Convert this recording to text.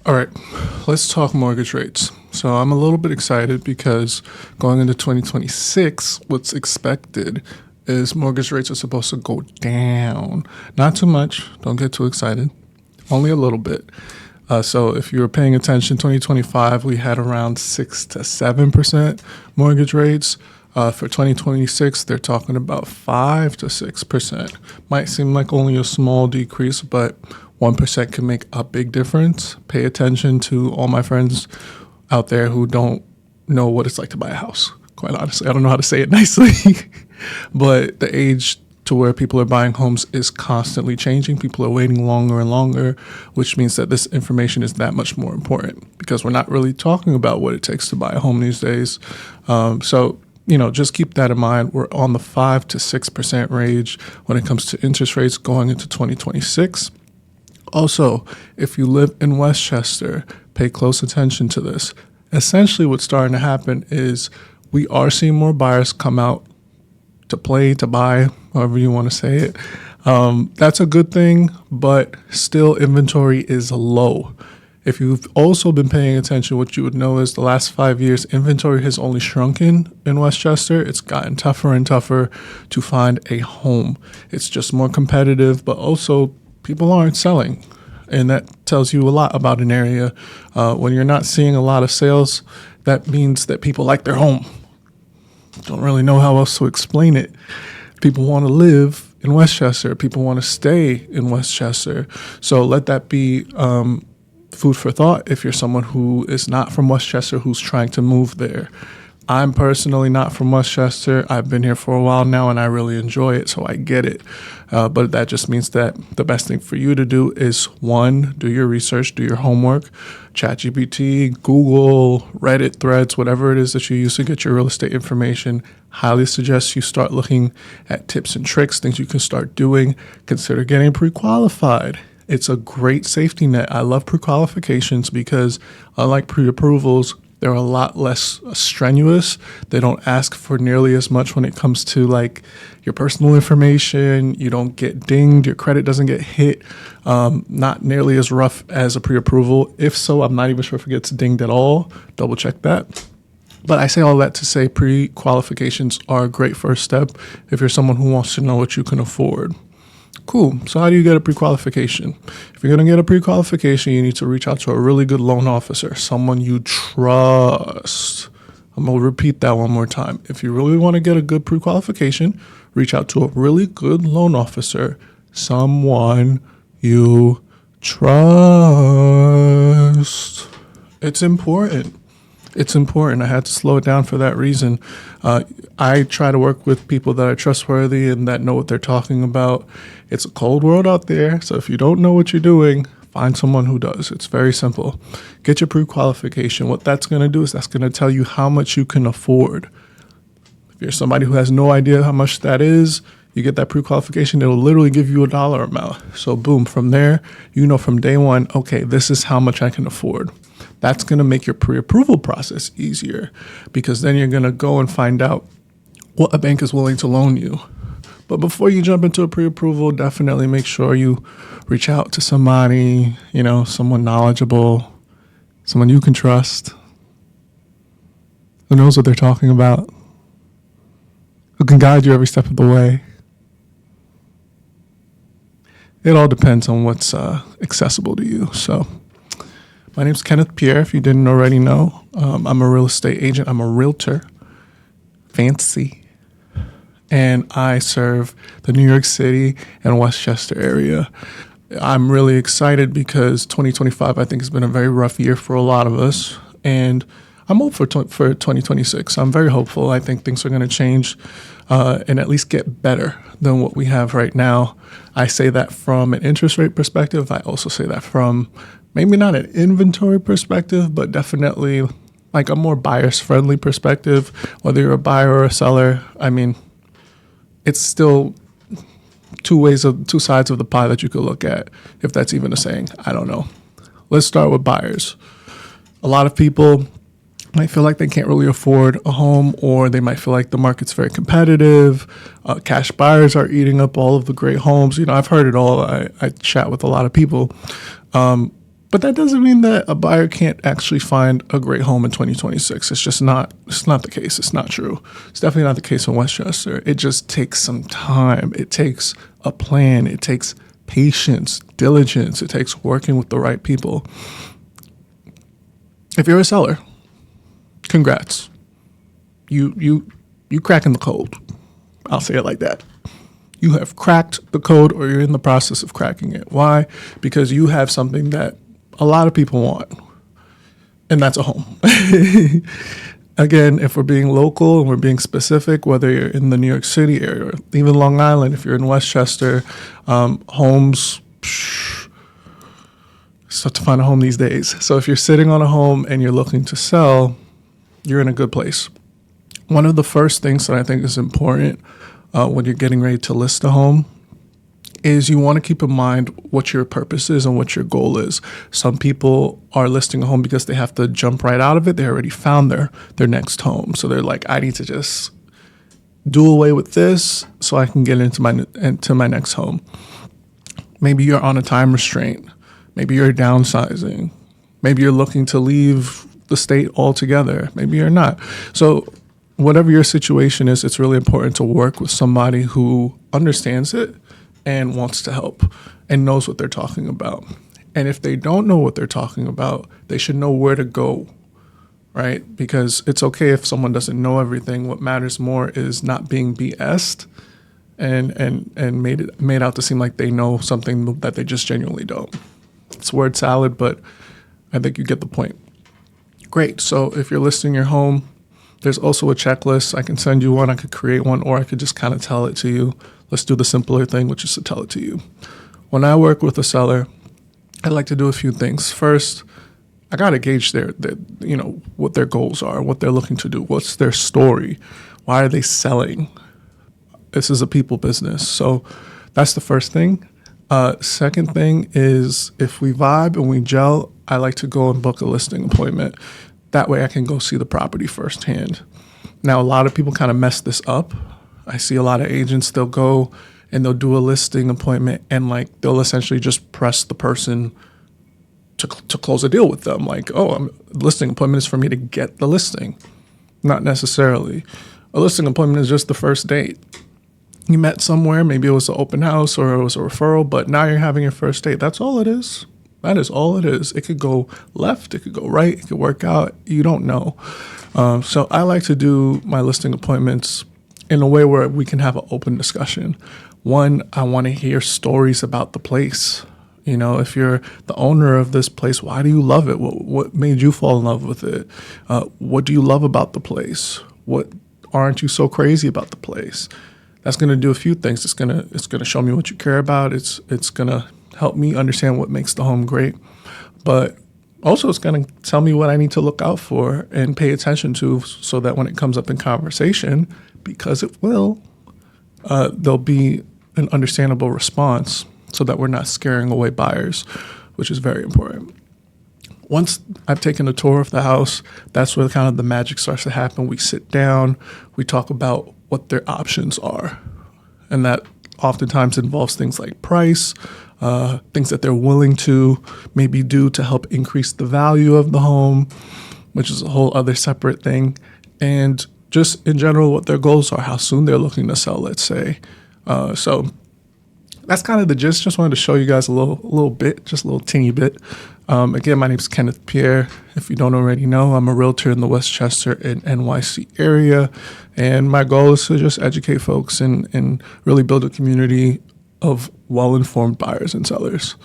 All right, let's talk mortgage rates. So I'm a little bit excited because going into 2026, what's expected is mortgage rates are supposed to go down. Not too much, don't get too excited, only a little bit. So if you were paying attention, 2025, we had around 6 to 7% mortgage rates. For 2026, they're talking about 5 to 6%. Might seem like only a small decrease, but 1% can make a big difference. Pay attention to all my friends out there who don't know what it's like to buy a house. Quite honestly, I don't know how to say it nicely, but the age to where people are buying homes is constantly changing. People are waiting longer and longer, which means that this information is that much more important because we're not really talking about what it takes to buy a home these days. Just keep that in mind. We're on the 5 to 6% range when it comes to interest rates going into 2026. Also, if you live in Westchester, pay close attention to this. Essentially, what's starting to happen is we are seeing more buyers come out to play, to buy, however you want to say it. That's a good thing, but still inventory is low. If you've also been paying attention, what you would know is the last 5 years, inventory has only shrunken in Westchester. It's gotten tougher and tougher to find a home. It's just more competitive, but also people aren't selling. And that tells you a lot about an area. When you're not seeing a lot of sales, that means that people like their home. Don't really know how else to explain it. People want to live in Westchester. People want to stay in Westchester. So let that be food for thought if you're someone who is not from Westchester who's trying to move there. I'm personally not from Westchester. I've been here for a while now and I really enjoy it, so I get it. But that just means that the best thing for you to do is, one, do your research, do your homework, ChatGPT, Google, Reddit, Threads, whatever it is that you use to get your real estate information. Highly suggest you start looking at tips and tricks, things you can start doing. Consider getting pre-qualified. It's a great safety net. I love pre-qualifications because unlike pre-approvals, they're a lot less strenuous. They don't ask for nearly as much when it comes to like your personal information. You don't get dinged. Your credit doesn't get hit. Not nearly as rough as a pre-approval. If so, I'm not even sure if it gets dinged at all. Double check that. But I say all that to say pre-qualifications are a great first step if you're someone who wants to know what you can afford. Cool. So how do you get a pre-qualification? If you're going to get a pre-qualification, you need to reach out to a really good loan officer, someone you trust. I'm going to repeat that one more time. If you really want to get a good pre-qualification, reach out to a really good loan officer, someone you trust. It's important. It's important. I had to slow it down for that reason. I try to work with people that are trustworthy and that know what they're talking about. It's a cold world out there, so if you don't know what you're doing, find someone who does. It's very simple. Get your pre-qualification. What that's going to do is that's going to tell you how much you can afford. If you're somebody who has no idea how much that is, you get that pre-qualification, it'll literally give you a dollar amount. So boom, from there, you know from day one, okay, this is how much I can afford. That's going to make your pre-approval process easier because then you're going to go and find out what a bank is willing to loan you. But before you jump into a pre-approval, definitely make sure you reach out to somebody, someone knowledgeable, someone you can trust, who knows what they're talking about, who can guide you every step of the way. It all depends on what's accessible to you. So my name's Kenneth Pierre, if you didn't already know. I'm a real estate agent. I'm a realtor. Fancy. And I serve the New York City and Westchester area. I'm really excited because 2025, I think, has been a very rough year for a lot of us. And I'm hopeful for 2026. I'm very hopeful. I think things are going to change and at least get better than what we have right now. I say that from an interest rate perspective. I also say that from maybe not an inventory perspective, but definitely like a more buyer's friendly perspective. Whether you're a buyer or a seller, I mean, it's still two sides of the pie that you could look at, if that's even a saying. I don't know. Let's start with buyers. A lot of people might feel like they can't really afford a home, or they might feel like the market's very competitive. Cash buyers are eating up all of the great homes. I've heard it all. I chat with a lot of people. But that doesn't mean that a buyer can't actually find a great home in 2026. It's not the case. It's not true. It's definitely not the case in Westchester. It just takes some time. It takes a plan. It takes patience, diligence. It takes working with the right people. If you're a seller, congrats. You cracking the code. I'll say it like that. You have cracked the code, or you're in the process of cracking it. Why? Because you have something that a lot of people want, and that's a home. Again, if we're being local and we're being specific, whether you're in the New York City area or even Long Island, if you're in Westchester, homes, it's tough to find a home these days. So if you're sitting on a home and you're looking to sell, you're in a good place. One of the first things that I think is important when you're getting ready to list a home is you want to keep in mind what your purpose is and what your goal is. Some people are listing a home because they have to jump right out of it. They already found their next home. So they're like, I need to just do away with this so I can get into my next home. Maybe you're on a time restraint. Maybe you're downsizing. Maybe you're looking to leave the state altogether. Maybe you're not. So whatever your situation is, it's really important to work with somebody who understands it and wants to help and knows what they're talking about. And if they don't know what they're talking about, they should know where to go, right? Because it's okay if someone doesn't know everything. What matters more is not being BS'd and made out to seem like they know something that they just genuinely don't. It's word salad, but I think you get the point. Great. So if you're listing your home, there's also a checklist. I can send you one, I could create one, or I could just kind of tell it to you. Let's do the simpler thing, which is to tell it to you. When I work with a seller, I like to do a few things. First, I got to gauge their what their goals are, what they're looking to do, what's their story, why are they selling? This is a people business. So that's the first thing. Second thing is if we vibe and we gel, I like to go and book a listing appointment. That way I can go see the property firsthand. Now, a lot of people kind of mess this up. I see a lot of agents, they'll go and they'll do a listing appointment and like they'll essentially just press the person to close a deal with them. Like, oh, listing appointment is for me to get the listing. Not necessarily. A listing appointment is just the first date. You met somewhere, maybe it was an open house or it was a referral, but now you're having your first date. That's all it is. That is all it is. It could go left, it could go right, it could work out. You don't know. So I like to do my listing appointments in a way where we can have an open discussion. One, I want to hear stories about the place. You know, if you're the owner of this place, why do you love it? What made you fall in love with it? What do you love about the place? What aren't you so crazy about the place? That's going to do a few things. It's going to show me what you care about. It's going to help me understand what makes the home great. But also it's going to tell me what I need to look out for and pay attention to so that when it comes up in conversation, because it will, there'll be an understandable response so that we're not scaring away buyers, which is very important. Once I've taken a tour of the house, that's where kind of the magic starts to happen. We sit down, we talk about what their options are. And that oftentimes involves things like price, things that they're willing to maybe do to help increase the value of the home, which is a whole other separate thing. And just in general, what their goals are, how soon they're looking to sell, let's say. So that's kind of the gist. Just wanted to show you guys a little bit, just a little teeny bit. Again, my name is Kenneth Pierre. If you don't already know, I'm a realtor in the Westchester and NYC area. And my goal is to just educate folks and really build a community of well-informed buyers and sellers.